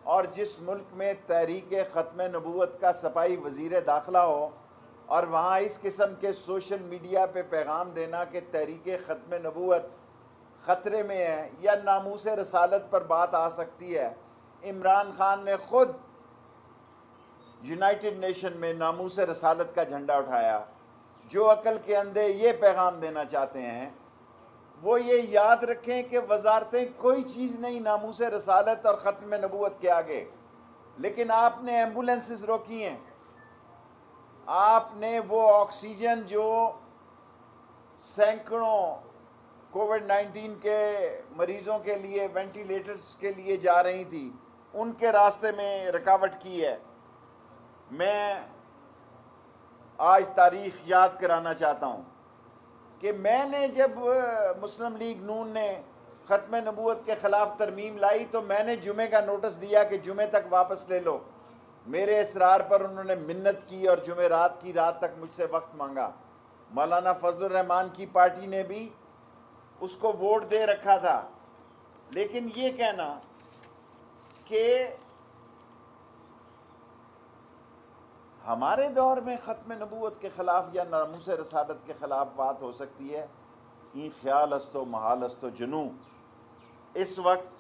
اور جس ملک میں تحریک ختم نبوت کا سپاہی وزیر داخلہ ہو اور وہاں اس قسم کے سوشل میڈیا پہ پیغام دینا کہ تحریک ختم نبوت خطرے میں ہے یا ناموس رسالت پر بات آ سکتی ہے. عمران خان نے خود یونائٹڈ نیشن میں ناموس رسالت کا جھنڈا اٹھایا. جو عقل کے اندھے یہ پیغام دینا چاہتے ہیں وہ یہ یاد رکھیں کہ وزارتیں کوئی چیز نہیں ناموس رسالت اور ختم نبوت کے آگے. لیکن آپ نے ایمبولینسز روکی ہیں, آپ نے وہ آکسیجن جو سینکڑوں کووڈ 19 کے مریضوں کے لیے وینٹیلیٹرز کے لیے جا رہی تھی ان کے راستے میں رکاوٹ کی ہے. میں آج تاریخ یاد کرانا چاہتا ہوں کہ میں نے جب مسلم لیگ نون نے ختم نبوت کے خلاف ترمیم لائی تو میں نے جمعے کا نوٹس دیا کہ جمعے تک واپس لے لو. میرے اصرار پر انہوں نے منت کی اور جمعرات کی رات تک مجھ سے وقت مانگا. مولانا فضل الرحمان کی پارٹی نے بھی اس کو ووٹ دے رکھا تھا. لیکن یہ کہنا کہ ہمارے دور میں ختم نبوت کے خلاف یا ناموس رسالت کے خلاف بات ہو سکتی ہے, این خیال است و محال است و جنو. اس وقت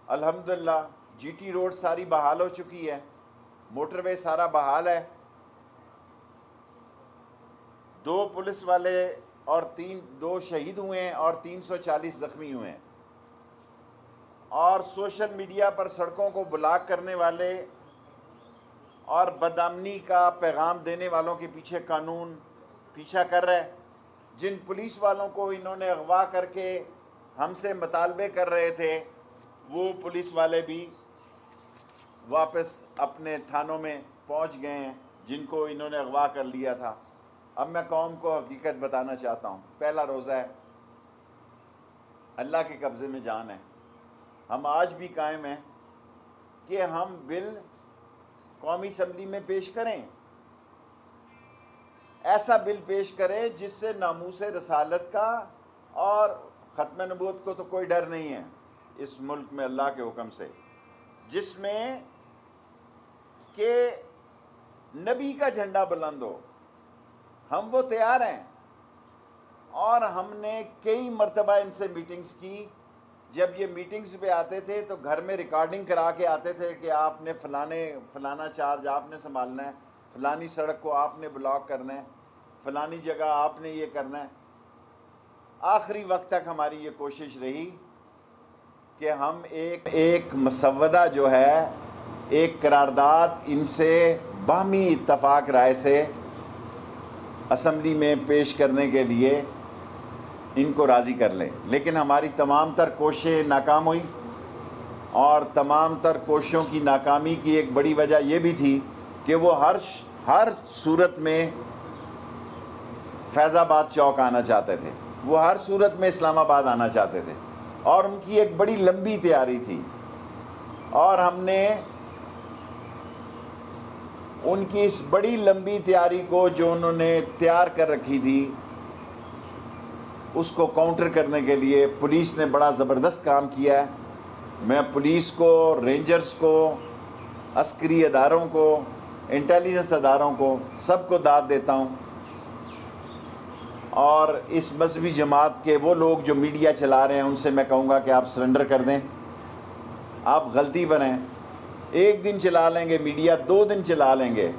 الحمدللہ جی ٹی روڈ ساری بحال ہو چکی ہے, موٹر وے سارا بحال ہے, 2 پولیس والے اور 2 شہید ہوئے ہیں اور 340 زخمی ہوئے ہیں. اور سوشل میڈیا پر سڑکوں کو بلاک کرنے والے اور بدامنی کا پیغام دینے والوں کے پیچھے قانون پیچھا کر رہا ہے. جن پولیس والوں کو انہوں نے اغوا کر کے ہم سے مطالبے کر رہے تھے وہ پولیس والے بھی واپس اپنے تھانوں میں پہنچ گئے ہیں جن کو انہوں نے اغوا کر لیا تھا. اب میں قوم کو حقیقت بتانا چاہتا ہوں. پہلا روزہ ہے, اللہ کے قبضے میں جان ہے. ہم آج بھی قائم ہیں کہ ہم بل قومی اسمبلی میں پیش کریں, ایسا بل پیش کریں جس سے ناموس رسالت کا اور ختم نبوت کو تو کوئی ڈر نہیں ہے اس ملک میں اللہ کے حکم سے, جس میں کہ نبی کا جھنڈا بلند ہو. ہم وہ تیار ہیں اور ہم نے کئی مرتبہ ان سے میٹنگز کی. جب یہ میٹنگز پہ آتے تھے تو گھر میں ریکارڈنگ کرا کے آتے تھے کہ آپ نے فلانا چارج آپ نے سنبھالنا ہے, فلانی سڑک کو آپ نے بلاک کرنا ہے, فلانی جگہ آپ نے یہ کرنا ہے. آخری وقت تک ہماری یہ کوشش رہی کہ ہم ایک مسودہ جو ہے, ایک قرارداد ان سے باہمی اتفاق رائے سے اسمبلی میں پیش کرنے کے لیے ان کو راضی کر لیں. لیکن ہماری تمام تر کوششیں ناکام ہوئی, اور تمام تر کوششوں کی ناکامی کی ایک بڑی وجہ یہ بھی تھی کہ وہ ہر صورت میں فیض آباد چوک آنا چاہتے تھے, وہ ہر صورت میں اسلام آباد آنا چاہتے تھے, اور ان کی ایک بڑی لمبی تیاری تھی. اور ہم نے ان کی اس بڑی لمبی تیاری کو جو انہوں نے تیار کر رکھی تھی اس کو کاؤنٹر کرنے کے لیے پولیس نے بڑا زبردست کام کیا ہے. میں پولیس کو, رینجرز کو, عسکری اداروں کو, انٹیلیجنس اداروں کو, سب کو داد دیتا ہوں. اور اس مذہبی جماعت کے وہ لوگ جو میڈیا چلا رہے ہیں ان سے میں کہوں گا کہ آپ سرنڈر کر دیں. آپ غلطی پر ہیں, 1 دن چلا لیں گے میڈیا, 2 دن چلا لیں گے,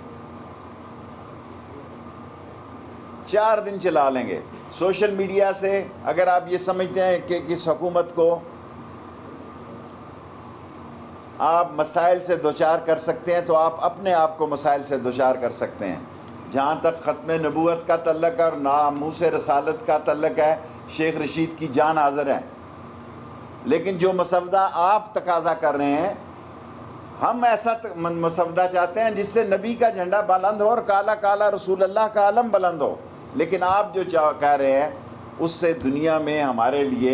4 دن چلا لیں گے. سوشل میڈیا سے اگر آپ یہ سمجھتے ہیں کہ کس حکومت کو آپ مسائل سے دوچار کر سکتے ہیں تو آپ اپنے آپ کو مسائل سے دوچار کر سکتے ہیں. جہاں تک ختم نبوت کا تعلق اور ناموس رسالت کا تعلق ہے, شیخ رشید کی جان حاضر ہے. لیکن جو مسودہ آپ تقاضا کر رہے ہیں, ہم ایسا مسودہ چاہتے ہیں جس سے نبی کا جھنڈا بلند ہو اور کالا کالا رسول اللہ کا علم بلند ہو. لیکن آپ جو کہہ رہے ہیں اس سے دنیا میں ہمارے لیے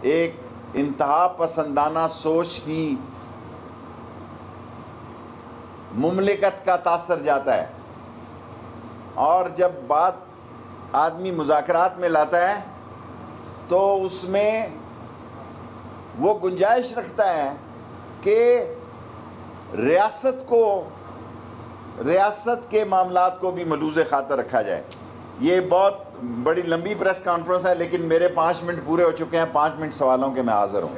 ایک انتہا پسندانہ سوچ کی مملکت کا تاثر جاتا ہے. اور جب بات آدمی مذاکرات میں لاتا ہے تو اس میں وہ گنجائش رکھتا ہے کہ ریاست کے معاملات کو بھی ملوز خاطر رکھا جائے. یہ بہت بڑی لمبی پریس کانفرنس ہے لیکن میرے 5 منٹ پورے ہو چکے ہیں. 5 منٹ سوالوں کے میں حاضر ہوں.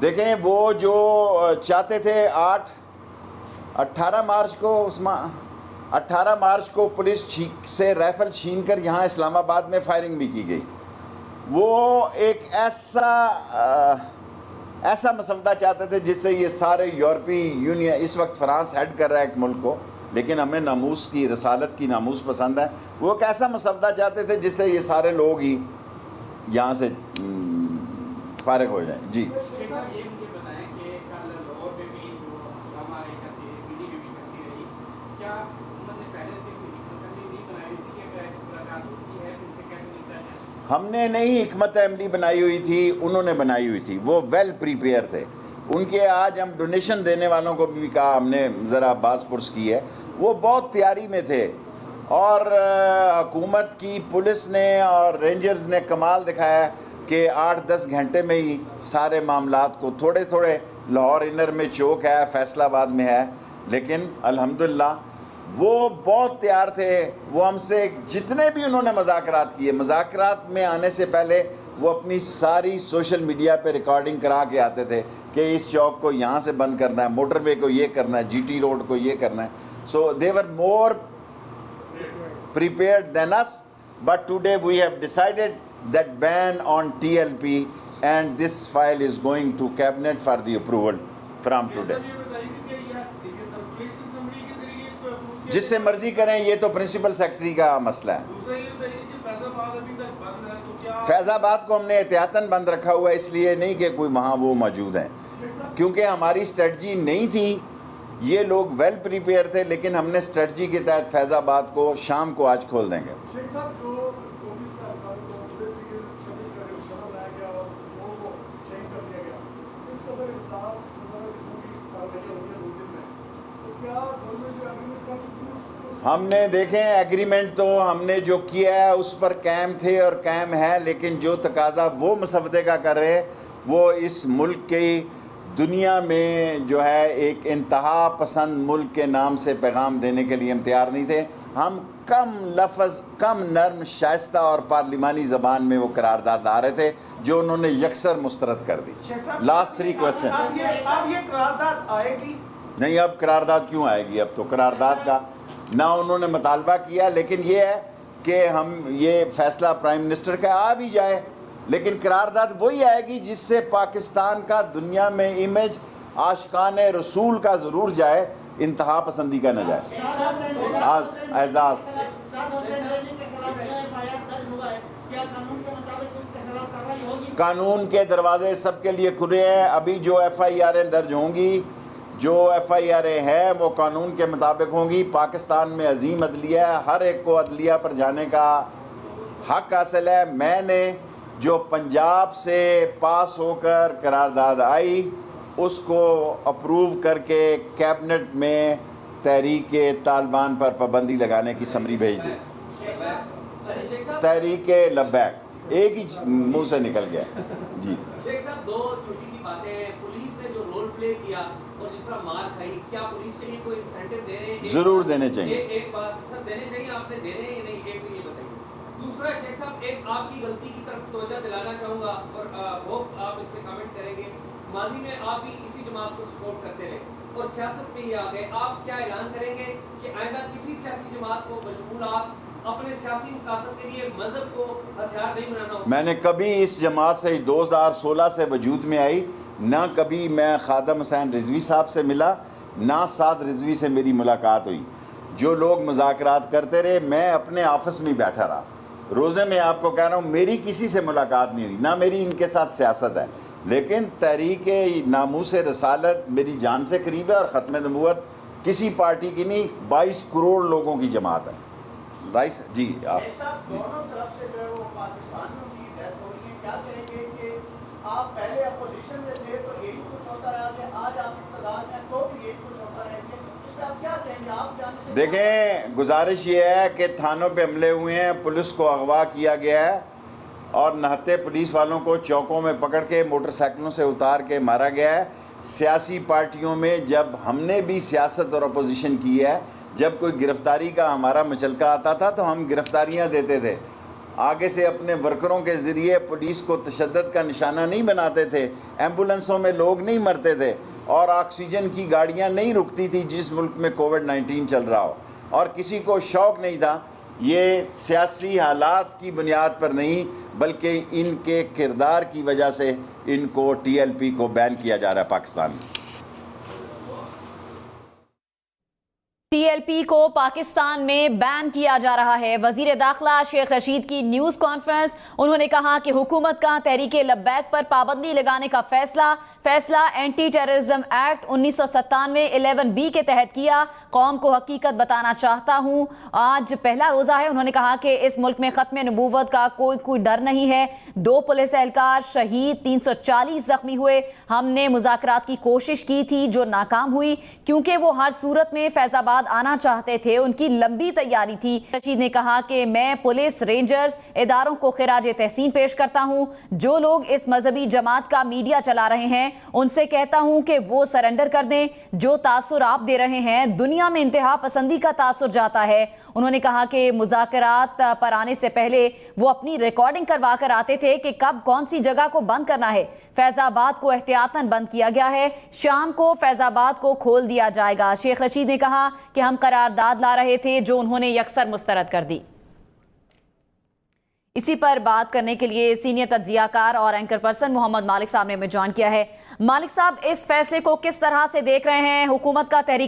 دیکھیں وہ جو چاہتے تھے 18 مارچ کو پولیس سے رائفل چھین کر یہاں اسلام آباد میں فائرنگ بھی کی گئی. وہ ایک ایسا مسودہ چاہتے تھے جس سے یہ سارے یورپی یونین، اس وقت فرانس ہیڈ کر رہا ہے ایک ملک کو، لیکن ہمیں ناموس کی، رسالت کی ناموس پسند ہے. وہ ایک ایسا مسودہ چاہتے تھے جس سے یہ سارے لوگ ہی یہاں سے فارغ ہو جائیں. جی ہم نے نہیں حکمت عملی بنائی ہوئی تھی، انہوں نے بنائی ہوئی تھی. وہ ویل پریپیئر تھے. ان کے آج ہم ڈونیشن دینے والوں کو بھی کہا، ہم نے ذرا باز پرس کی ہے، وہ بہت تیاری میں تھے. اور حکومت کی پولیس نے اور رینجرز نے کمال دکھایا کہ 8-10 گھنٹے میں ہی سارے معاملات کو، تھوڑے لاہور انر میں چوک ہے، فیصل آباد میں ہے، لیکن الحمدللہ وہ بہت تیار تھے. وہ ہم سے جتنے بھی انہوں نے مذاکرات کیے، مذاکرات میں آنے سے پہلے وہ اپنی ساری سوشل میڈیا پہ ریکارڈنگ کرا کے آتے تھے کہ اس چوک کو یہاں سے بند کرنا ہے، موٹر وے کو یہ کرنا ہے، جی ٹی روڈ کو یہ کرنا ہے. سو they were more prepared than us, but today we have decided that ban on TLP and this file is going to cabinet for the approval from today. جس سے مرضی کریں، یہ تو پرنسپل سیکرٹری کا مسئلہ ہے. فیض آباد کو ہم نے احتیاطاً بند رکھا ہوا ہے، اس لیے نہیں کہ کوئی وہاں وہ موجود ہیں، کیونکہ ہماری اسٹریٹجی نہیں تھی. یہ لوگ ویل پریپیئر تھے، لیکن ہم نے اسٹریٹجی کے تحت فیض آباد کو شام کو آج کھول دیں گے. ہم نے دیکھیں ایگریمنٹ تو ہم نے جو کیا ہے اس پر قائم تھے اور قائم ہے، لیکن جو تقاضا وہ مسودے کا کر رہے وہ اس ملک کی دنیا میں جو ہے ایک انتہا پسند ملک کے نام سے پیغام دینے کے لیے ہم تیار نہیں تھے. ہم کم لفظ، کم نرم، شائستہ اور پارلیمانی زبان میں وہ قرارداد لا رہے تھے جو انہوں نے یکسر مسترد کر دی. Last 3 question. اب یہ قرارداد آئے گی؟ نہیں، اب قرارداد کیوں آئے گی؟ اب تو قرارداد کا نہ انہوں نے مطالبہ کیا، لیکن یہ ہے کہ ہم یہ فیصلہ پرائم منسٹر کا آ بھی جائے، لیکن قرارداد وہی آئے گی جس سے پاکستان کا دنیا میں امیج عاشقان رسول کا ضرور جائے، انتہا پسندی کا نہ جائے. اعزاز قانون کے دروازے سب کے لیے کھلے ہیں. ابھی جو FIR درج ہوں گی، جو FIR ہے وہ قانون کے مطابق ہوں گی. پاکستان میں عظیم عدلیہ ہے، ہر ایک کو عدلیہ پر جانے کا حق حاصل ہے. میں نے جو پنجاب سے پاس ہو کر قرارداد آئی اس کو اپروو کر کے کیبنٹ میں تحریک طالبان پر پابندی لگانے کی سمری بھیج دی. تحریک لبیک ایک ہی منہ سے نکل گیا. جی شیخ صاحب، 2 چھوٹی سی باتیں ہیں. پولیس نے جو رول پلے کیا اور جس طرح مار کھائی، کیا پولیس کے لیے کوئی انسینٹو دے رہے ہیں؟ ضرور دینے چاہیے. ایک بات سر، دینے چاہیے، آپ نے دینے یا نہیں، ایک تو یہ بتائیے. دوسرا شیخ صاحب، ایک آپ کی غلطی کی طرف توجہ دلانا چاہوں گا اور ہوپ آپ اس پہ کمنٹ کریں گے. ماضی میں آپ بھی اسی جماعت کو سپورٹ کرتے رہے اور سیاست میں ہی آ گئے. آپ کیا اعلان کریں گے کہ آئندہ کسی سیاسی جماعت کو بشمول آپ اپنے سیاسی مقاصد کے لیے مذہب کو ہتھیار نہیں بنانا ہوگا؟ میں نے کبھی اس جماعت سے 2016 سے وجود میں آئی، نہ کبھی میں خادم حسین رضوی صاحب سے ملا، نہ سعد رضوی سے میری ملاقات ہوئی. جو لوگ مذاکرات کرتے رہے، میں اپنے آفس میں بیٹھا رہا. روزے میں آپ کو کہہ رہا ہوں، میری کسی سے ملاقات نہیں ہوئی، نہ میری ان کے ساتھ سیاست ہے. لیکن تحریک ناموس رسالت میری جان سے قریب ہے اور ختم نبوت کسی پارٹی کی نہیں، 22 کروڑ لوگوں کی جماعت ہے. رائٹ جی. آپ دونوں طرف سے جو ہے وہ پاکستانیوں کی ڈیتھ ہو رہی ہے، کیا کہیں گے کہ آپ پہلے اپوزیشن میں تھے تو یہی کچھ ہوتا رہا، کہ آج آپ اقتدار میں تو بھی یہی کچھ ہوتا رہے گا؟ اس پہ آپ کیا کہیں گے؟ آپ جانے سے دیکھیں گزارش یہ ہے کہ تھانوں پہ حملے ہوئے ہیں، پولیس کو اغوا کیا گیا ہے اور نہتے پولیس والوں کو چوکوں میں پکڑ کے موٹر سائیکلوں سے اتار کے مارا گیا ہے۔ سیاسی پارٹیوں میں جب ہم نے بھی سیاست اور اپوزیشن کی ہے، جب کوئی گرفتاری کا ہمارا مچلکہ آتا تھا تو ہم گرفتاریاں دیتے تھے، آگے سے اپنے ورکروں کے ذریعے پولیس کو تشدد کا نشانہ نہیں بناتے تھے، ایمبولنسوں میں لوگ نہیں مرتے تھے اور آکسیجن کی گاڑیاں نہیں رکتی تھی جس ملک میں کووڈ-19 چل رہا ہو، اور کسی کو شوق نہیں تھا۔ یہ سیاسی حالات کی بنیاد پر نہیں بلکہ ان کے کردار کی وجہ سے ان کو ٹی ایل پی کو بین کیا جا رہا ہے پاکستان میں۔ ٹی ایل پی کو پاکستان میں بین کیا جا رہا ہے۔ وزیر داخلہ شیخ رشید کی نیوز کانفرنس، انہوں نے کہا کہ حکومت کا تحریک لبیک پر پابندی لگانے کا فیصلہ اینٹی ٹیررزم ایکٹ 1997 11B کے تحت کیا۔ قوم کو حقیقت بتانا چاہتا ہوں، آج پہلا روزہ ہے۔ انہوں نے کہا کہ اس ملک میں ختم نبوت کا کوئی ڈر نہیں ہے۔ 2 پولیس اہلکار شہید، 340 زخمی ہوئے۔ ہم نے مذاکرات کی کوشش کی تھی جو ناکام ہوئی کیونکہ وہ ہر صورت میں فیض آباد آنا چاہتے تھے، ان کی لمبی تیاری تھی۔ رشید نے کہا کہ میں پولیس رینجرز اداروں کو خراج تحسین پیش کرتا ہوں۔ جو لوگ اس مذہبی جماعت کا میڈیا چلا رہے ہیں ان سے کہتا ہوں کہ وہ سرنڈر کر دیں۔ جو تاثر آپ دے رہے ہیں، دنیا میں انتہا پسندی کا تاثر جاتا ہے۔ انہوں نے کہا کہ مذاکرات پر آنے سے پہلے وہ اپنی ریکارڈنگ کروا کر آتے تھے کہ کب کون سی جگہ کو بند کرنا ہے۔ فیض آباد کو احتیاطاً بند کیا گیا ہے، شام کو فیض آباد کو کھول دیا جائے گا۔ شیخ رشید نے کہا کہ ہم قرارداد لا رہے تھے جو انہوں نے یکسر مسترد کر دی۔ اسی پر بات کرنے کے لیے سینئر تجزیہ کار اور اینکر پرسن محمد مالک صاحب نے ہمیں جوائن کیا ہے۔ مالک صاحب، اس فیصلے کو کس طرح سے دیکھ رہے ہیں؟ حکومت کا تحریک